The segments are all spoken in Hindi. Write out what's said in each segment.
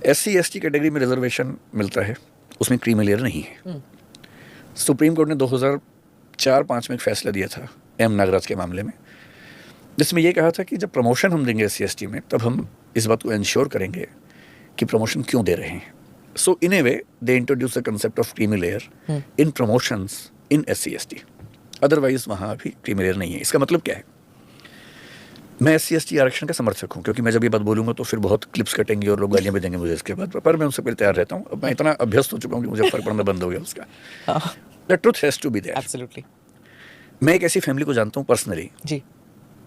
SC/ST कैटेगरी में रिजर्वेशन मिलता है, उसमें क्रीमी लेयर नहीं है। सुप्रीम कोर्ट ने 2004-05 में एक फैसला दिया था M नागराज के मामले में, जिसमें यह कहा था कि जब प्रमोशन हम देंगे SC/ST में, तब हम इस बात को इंश्योर करेंगे कि प्रमोशन क्यों दे रहे हैं। So in a way they introduce the concept of creamy layer in promotions in SC/ST। Otherwise वहाँ अभी क्रीमी लेयर नहीं है। इसका मतलब क्या है? मैं SC/ST आरक्षण का समर्थक हूँ, क्योंकि मैं जब ये बात बोलूँगा तो फिर बहुत क्लिप्स कटेंगे और लोग गालियाँ भी देंगे मुझे इसके बाद, पर मैं उनसे पहले तैयार रहता हूँ। अब मैं इतना अभ्यस्त हो चुका हूँ कि मुझे फर्क पड़ना बंद हो गया उसका। The truth has to be there. Absolutely. मैं एक ऐसी फैमिली को जानता हूँ पर्सनली जी।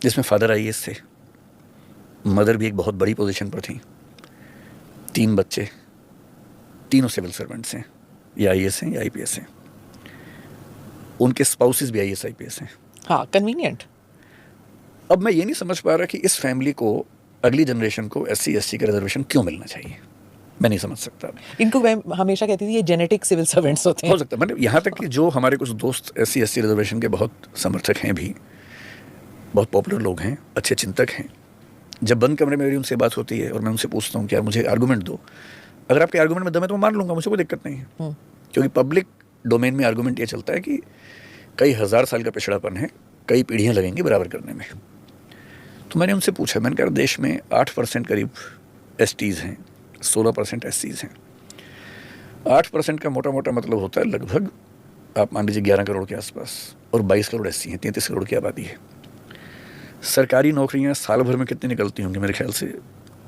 जिसमें फादर IAS थे, मदर भी एक बहुत बड़ी पोजीशन पर थी, 3 बच्चे, तीनों सिविल सर्वेंट्स हैं, या IAS हैं या IPS हैं, उनके स्पाउसेस भी IAS IPS हैं। हाँ, कन्वीनियंट। अब मैं ये नहीं समझ पा रहा कि इस फैमिली को, अगली जनरेशन को SC/ST का रिजर्वेशन क्यों मिलना चाहिए। मैं नहीं समझ सकता। इनको मैं हमेशा कहती थी ये जेनेटिक सिविल सर्वेंट्स होते हैं। हो सकता है, मतलब यहाँ तक कि जो हमारे कुछ दोस्त SC/ST रिजर्वेशन के बहुत समर्थक हैं भी, बहुत पॉपुलर लोग हैं, अच्छे चिंतक हैं, जब बंद कमरे में मेरी उनसे बात होती है और मैं उनसे पूछता हूँ कि यार मुझे आर्गूमेंट दो, अगर आपके आर्गूमेंट में दम है तो मैं मान लूँगा, मुझे कोई दिक्कत नहीं है। क्योंकि पब्लिक डोमेन में आर्गूमेंट ये चलता है कि कई हज़ार साल का पिछड़ापन है, कई पीढ़ियाँ लगेंगी बराबर करने में। तो मैंने उनसे पूछा, मैंने कहा देश में 8% करीब STs हैं, 16% SCs हैं। 8% का मोटा मोटा मतलब होता है लगभग, आप मान लीजिए 11 करोड़ के आसपास, और 22 करोड़ SC हैं, 33 करोड़ की आबादी है। सरकारी नौकरियां साल भर में कितनी निकलती होंगी? मेरे ख्याल से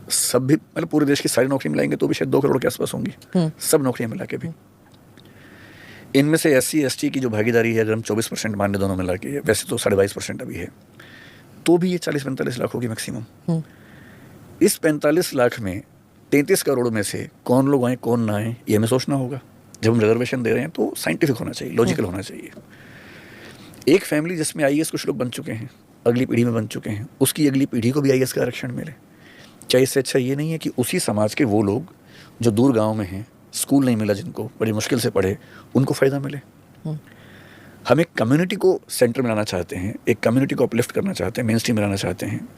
सब भी, मतलब पूरे देश की सारी नौकरी मिलाएंगे तो भी शायद 2 करोड़ के आसपास होंगी, सब नौकरियां मिला के भी। इनमें से SC/ST की जो भागीदारी है, अगर हम 24% मान लें दोनों मिला के, वैसे तो 22.5% अभी है, तो भी ये 40-45 लाख होगी मैक्सिमम। इस 45 लाख में 33 करोड़ में से कौन लोग आए कौन ना आए, ये हमें सोचना होगा। जब हम रिजर्वेशन दे रहे हैं तो साइंटिफिक होना चाहिए, लॉजिकल होना चाहिए। एक फैमिली जिसमें IAS कुछ लोग बन चुके हैं, अगली पीढ़ी में बन चुके हैं, उसकी अगली पीढ़ी को भी IAS का आरक्षण मिले। क्या इससे अच्छा ये नहीं है कि उसी समाज के वो लोग जो दूर गांव में हैं, स्कूल नहीं मिला जिनको, बड़ी मुश्किल से पढ़े, उनको फ़ायदा मिले। हम एक कम्युनिटी को सेंटर में लाना चाहते हैं, एक कम्युनिटी को अपलिफ्ट करना चाहते हैं, मेन स्ट्रीम में लाना चाहते हैं,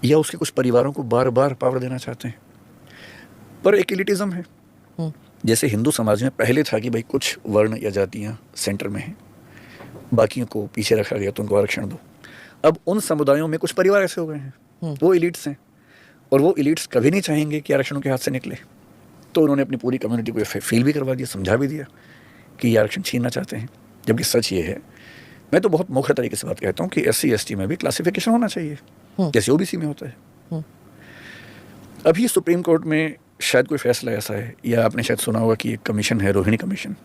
या उसके कुछ परिवारों को बार बार पावर देना चाहते हैं। पर एक एलिटिज्म है। जैसे हिंदू समाज में पहले था कि भाई कुछ वर्ण या जातियाँ सेंटर में हैं, बाकियों को पीछे रखा गया तो उनको आरक्षण दो। अब उन समुदायों में कुछ परिवार ऐसे हो गए हैं, वो एलिट्स हैं, और वो एलिट्स कभी नहीं चाहेंगे कि आरक्षण के हाथ से निकले। तो उन्होंने अपनी पूरी कम्युनिटी को फील भी करवा दिया, समझा भी दिया कि ये आरक्षण छीनना चाहते हैं। जबकि सच ये है, मैं तो बहुत मुख्य तरीके से बात कहता हूँ कि SC/ST में भी क्लासिफिकेशन होना चाहिए, जैसे OBC में होता है। अभी सुप्रीम कोर्ट में शायद कोई फैसला ऐसा है, या आपने शायद सुना होगा कि एक कमीशन है, रोहिणी कमीशन,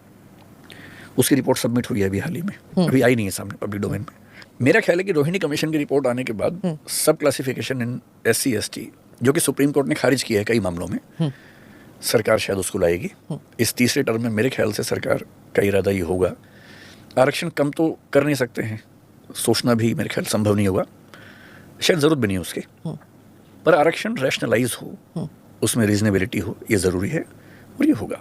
उसकी रिपोर्ट सबमिट हुई है अभी हाल ही में, अभी आई नहीं है सामने पब्लिक डोमेन में। मेरा ख्याल है कि रोहिणी कमीशन की रिपोर्ट आने के बाद सब क्लासिफिकेशन इन SC/ST, जो कि सुप्रीम कोर्ट ने खारिज किया है कई मामलों में, सरकार शायद उसको लाएगी। इस तीसरे टर्म में मेरे ख्याल से सरकार का इरादा ये होगा। आरक्षण कम तो कर नहीं सकते हैं, सोचना भी मेरे ख्याल संभव नहीं होगा, शायद ज़रूरत भी नहीं है उसके, पर आरक्षण रैशनलाइज हो, उसमें रीजनेबिलिटी हो, ये ज़रूरी है, और ये होगा।